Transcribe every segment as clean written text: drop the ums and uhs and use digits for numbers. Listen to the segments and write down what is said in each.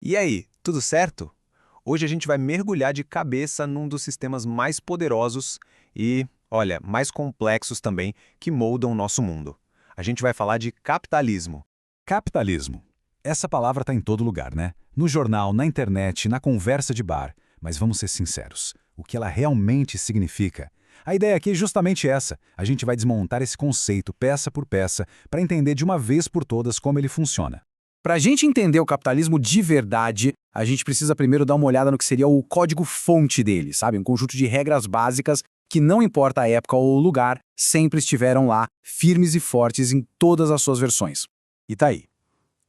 E aí, tudo certo? Hoje a gente vai mergulhar de cabeça num dos sistemas mais poderosos e, olha, mais complexos também que moldam o nosso mundo. A gente vai falar de capitalismo. Capitalismo. Essa palavra está em todo lugar, né? No jornal, na internet, na conversa de bar. Mas vamos ser sinceros, o que ela realmente significa? A ideia aqui é justamente essa. A gente vai desmontar esse conceito peça por peça para entender de uma vez por todas como ele funciona. Para a gente entender o capitalismo de verdade, a gente precisa primeiro dar uma olhada no que seria o código-fonte dele, sabe? Um conjunto de regras básicas que, não importa a época ou o lugar, sempre estiveram lá, firmes e fortes em todas as suas versões. E tá aí.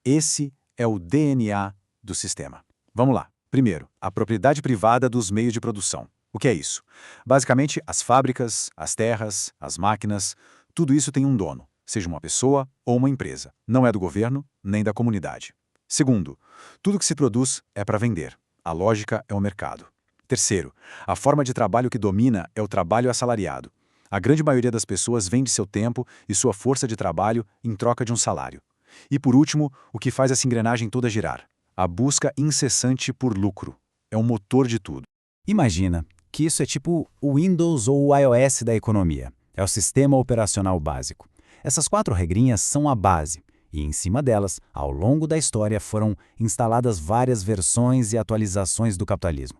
Esse é o DNA do sistema. Vamos lá. Primeiro, a propriedade privada dos meios de produção. O que é isso? Basicamente, as fábricas, as terras, as máquinas, tudo isso tem um dono, seja uma pessoa ou uma empresa. Não é do governo, nem da comunidade. Segundo, tudo que se produz é para vender. A lógica é o mercado. Terceiro, a forma de trabalho que domina é o trabalho assalariado. A grande maioria das pessoas vende seu tempo e sua força de trabalho em troca de um salário. E por último, o que faz essa engrenagem toda girar? A busca incessante por lucro. É o motor de tudo. Imagina que isso é tipo o Windows ou o iOS da economia. É o sistema operacional básico. Essas 4 regrinhas são a base, e em cima delas, ao longo da história, foram instaladas várias versões e atualizações do capitalismo.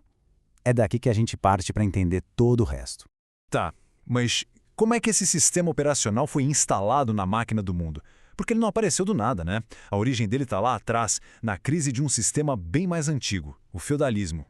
É daqui que a gente parte para entender todo o resto. Tá, mas como é que esse sistema operacional foi instalado na máquina do mundo? Porque ele não apareceu do nada, né? A origem dele está lá atrás, na crise de um sistema bem mais antigo, o feudalismo.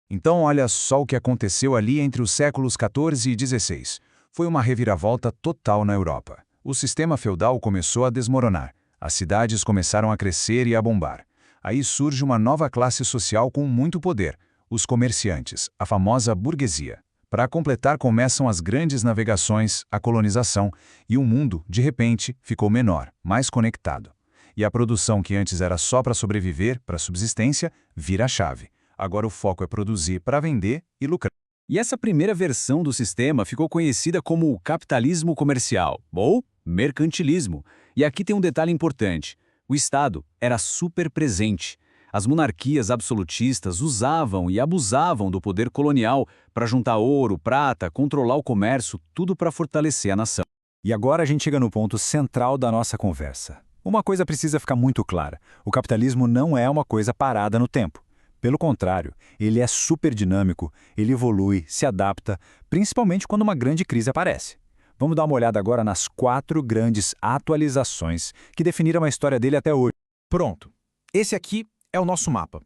Então olha só o que aconteceu ali entre os séculos XIV e XVI. Foi uma reviravolta total na Europa. O sistema feudal começou a desmoronar. As cidades começaram a crescer e a bombar. Aí surge uma nova classe social com muito poder, os comerciantes, a famosa burguesia. Para completar, começam as grandes navegações, a colonização, e o mundo, de repente, ficou menor, mais conectado. E a produção que antes era só para sobreviver, para subsistência, vira a chave. Agora o foco é produzir para vender e lucrar. E essa primeira versão do sistema ficou conhecida como o capitalismo comercial, ou mercantilismo. E aqui tem um detalhe importante. O Estado era super presente. As monarquias absolutistas usavam e abusavam do poder colonial para juntar ouro, prata, controlar o comércio, tudo para fortalecer a nação. E agora a gente chega no ponto central da nossa conversa. Uma coisa precisa ficar muito clara. O capitalismo não é uma coisa parada no tempo. Pelo contrário, ele é super dinâmico, ele evolui, se adapta, principalmente quando uma grande crise aparece. Vamos dar uma olhada agora nas 4 grandes atualizações que definiram a história dele até hoje. Pronto. Esse aqui é o nosso mapa.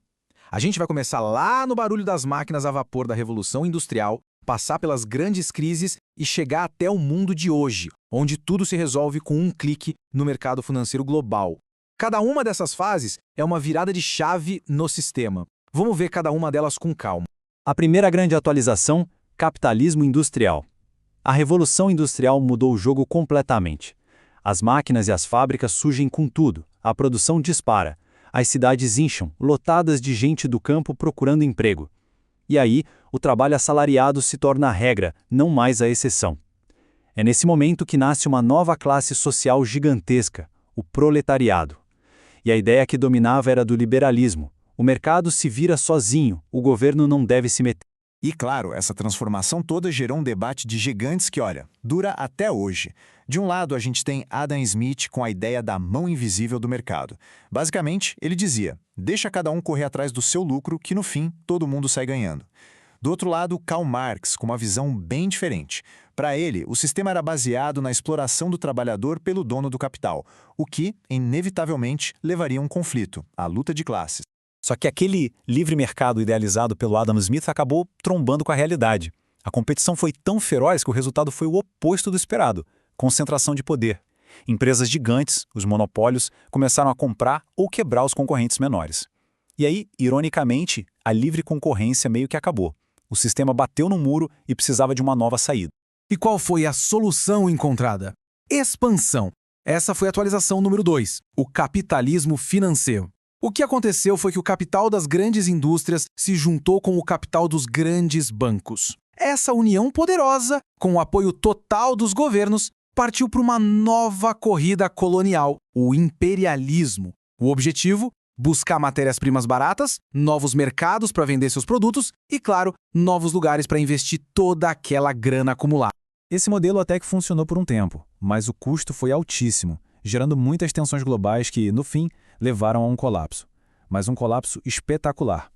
A gente vai começar lá no barulho das máquinas a vapor da Revolução Industrial, passar pelas grandes crises e chegar até o mundo de hoje, onde tudo se resolve com um clique no mercado financeiro global. Cada uma dessas fases é uma virada de chave no sistema. Vamos ver cada uma delas com calma. A primeira grande atualização, capitalismo industrial. A Revolução Industrial mudou o jogo completamente. As máquinas e as fábricas surgem com tudo, a produção dispara. As cidades incham, lotadas de gente do campo procurando emprego. E aí, o trabalho assalariado se torna a regra, não mais a exceção. É nesse momento que nasce uma nova classe social gigantesca, o proletariado. E a ideia que dominava era do liberalismo. O mercado se vira sozinho, o governo não deve se meter. E claro, essa transformação toda gerou um debate de gigantes que, olha, dura até hoje. De um lado, a gente tem Adam Smith com a ideia da mão invisível do mercado. Basicamente, ele dizia, deixa cada um correr atrás do seu lucro, que no fim, todo mundo sai ganhando. Do outro lado, Karl Marx, com uma visão bem diferente. Para ele, o sistema era baseado na exploração do trabalhador pelo dono do capital, o que, inevitavelmente, levaria a um conflito, a luta de classes. Só que aquele livre mercado idealizado pelo Adam Smith acabou trombando com a realidade. A competição foi tão feroz que o resultado foi o oposto do esperado: concentração de poder. Empresas gigantes, os monopólios, começaram a comprar ou quebrar os concorrentes menores. E aí, ironicamente, a livre concorrência meio que acabou. O sistema bateu no muro e precisava de uma nova saída. E qual foi a solução encontrada? Expansão. Essa foi a atualização número 2, o capitalismo financeiro. O que aconteceu foi que o capital das grandes indústrias se juntou com o capital dos grandes bancos. Essa união poderosa, com o apoio total dos governos, partiu para uma nova corrida colonial, o imperialismo. O objetivo? buscar matérias-primas baratas, novos mercados para vender seus produtos e, claro, novos lugares para investir toda aquela grana acumulada. Esse modelo até que funcionou por um tempo, mas o custo foi altíssimo, gerando muitas tensões globais que, no fim, levaram a um colapso. Mas um colapso espetacular.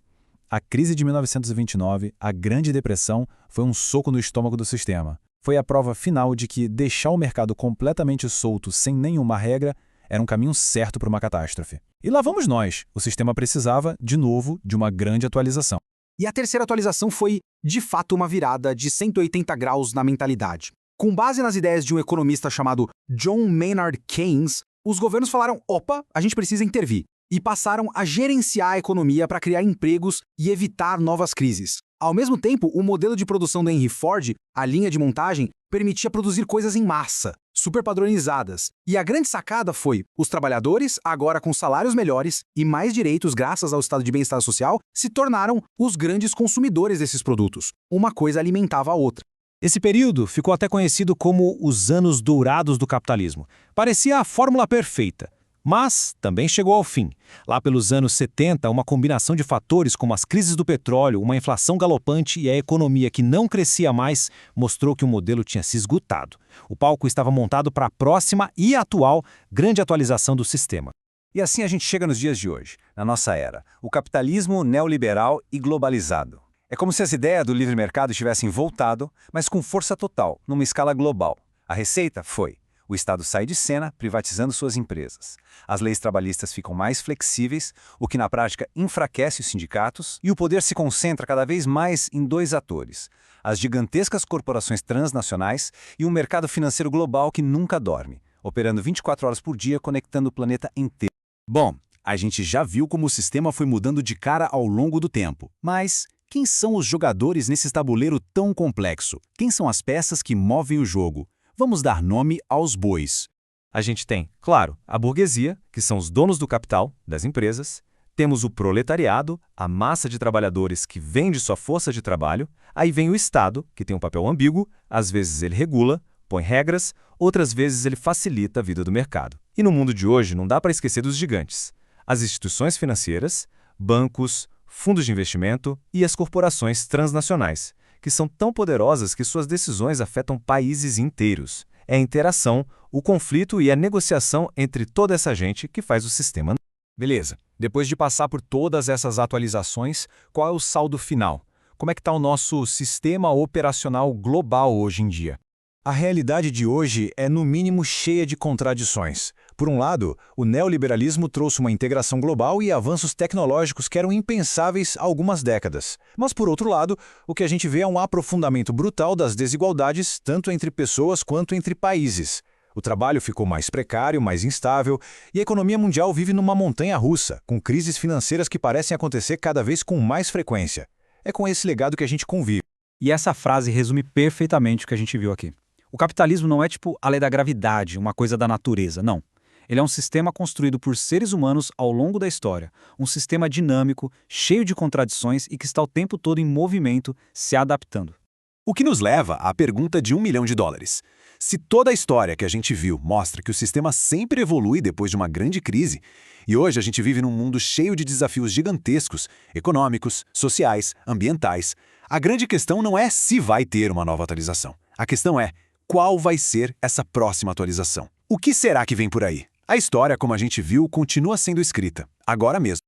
A crise de 1929, a Grande Depressão, foi um soco no estômago do sistema. Foi a prova final de que deixar o mercado completamente solto, sem nenhuma regra, era um caminho certo para uma catástrofe. E lá vamos nós. O sistema precisava, de novo, de uma grande atualização. E a terceira atualização foi, de fato, uma virada de 180 graus na mentalidade. Com base nas ideias de um economista chamado John Maynard Keynes, os governos falaram, opa, a gente precisa intervir, e passaram a gerenciar a economia para criar empregos e evitar novas crises. Ao mesmo tempo, o modelo de produção da Henry Ford, a linha de montagem, permitia produzir coisas em massa, super padronizadas. E a grande sacada foi, os trabalhadores, agora com salários melhores e mais direitos graças ao estado de bem-estar social, se tornaram os grandes consumidores desses produtos. Uma coisa alimentava a outra. Esse período ficou até conhecido como os anos dourados do capitalismo. Parecia a fórmula perfeita. Mas também chegou ao fim. Lá pelos anos 70, uma combinação de fatores como as crises do petróleo, uma inflação galopante e a economia que não crescia mais mostrou que o modelo tinha se esgotado. O palco estava montado para a próxima e atual grande atualização do sistema. E assim a gente chega nos dias de hoje, na nossa era, o capitalismo neoliberal e globalizado. É como se as ideias do livre mercado tivessem voltado, mas com força total, numa escala global. A receita foi: o Estado sai de cena, privatizando suas empresas. As leis trabalhistas ficam mais flexíveis, o que na prática enfraquece os sindicatos, e o poder se concentra cada vez mais em dois atores: as gigantescas corporações transnacionais e um mercado financeiro global que nunca dorme, operando 24 horas por dia, conectando o planeta inteiro. Bom, a gente já viu como o sistema foi mudando de cara ao longo do tempo. Mas quem são os jogadores nesse tabuleiro tão complexo? Quem são as peças que movem o jogo? Vamos dar nome aos bois. A gente tem, claro, a burguesia, que são os donos do capital, das empresas. Temos o proletariado, a massa de trabalhadores que vende sua força de trabalho. Aí vem o Estado, que tem um papel ambíguo, às vezes ele regula, põe regras, outras vezes ele facilita a vida do mercado. E no mundo de hoje não dá para esquecer dos gigantes: as instituições financeiras, bancos, fundos de investimento e as corporações transnacionais, que são tão poderosas que suas decisões afetam países inteiros. É a interação, o conflito e a negociação entre toda essa gente que faz o sistema. Beleza, depois de passar por todas essas atualizações, qual é o saldo final? Como é que está o nosso sistema operacional global hoje em dia? A realidade de hoje é, no mínimo, cheia de contradições. Por um lado, o neoliberalismo trouxe uma integração global e avanços tecnológicos que eram impensáveis há algumas décadas. Mas, por outro lado, o que a gente vê é um aprofundamento brutal das desigualdades, tanto entre pessoas quanto entre países. O trabalho ficou mais precário, mais instável, e a economia mundial vive numa montanha-russa, com crises financeiras que parecem acontecer cada vez com mais frequência. É com esse legado que a gente convive. E essa frase resume perfeitamente o que a gente viu aqui. O capitalismo não é tipo a lei da gravidade, uma coisa da natureza, não. Ele é um sistema construído por seres humanos ao longo da história, um sistema dinâmico, cheio de contradições e que está o tempo todo em movimento, se adaptando. O que nos leva à pergunta de $1 milhão. Se toda a história que a gente viu mostra que o sistema sempre evolui depois de uma grande crise, e hoje a gente vive num mundo cheio de desafios gigantescos, econômicos, sociais, ambientais, a grande questão não é se vai ter uma nova atualização. A questão é: qual vai ser essa próxima atualização? O que será que vem por aí? A história, como a gente viu, continua sendo escrita, agora mesmo.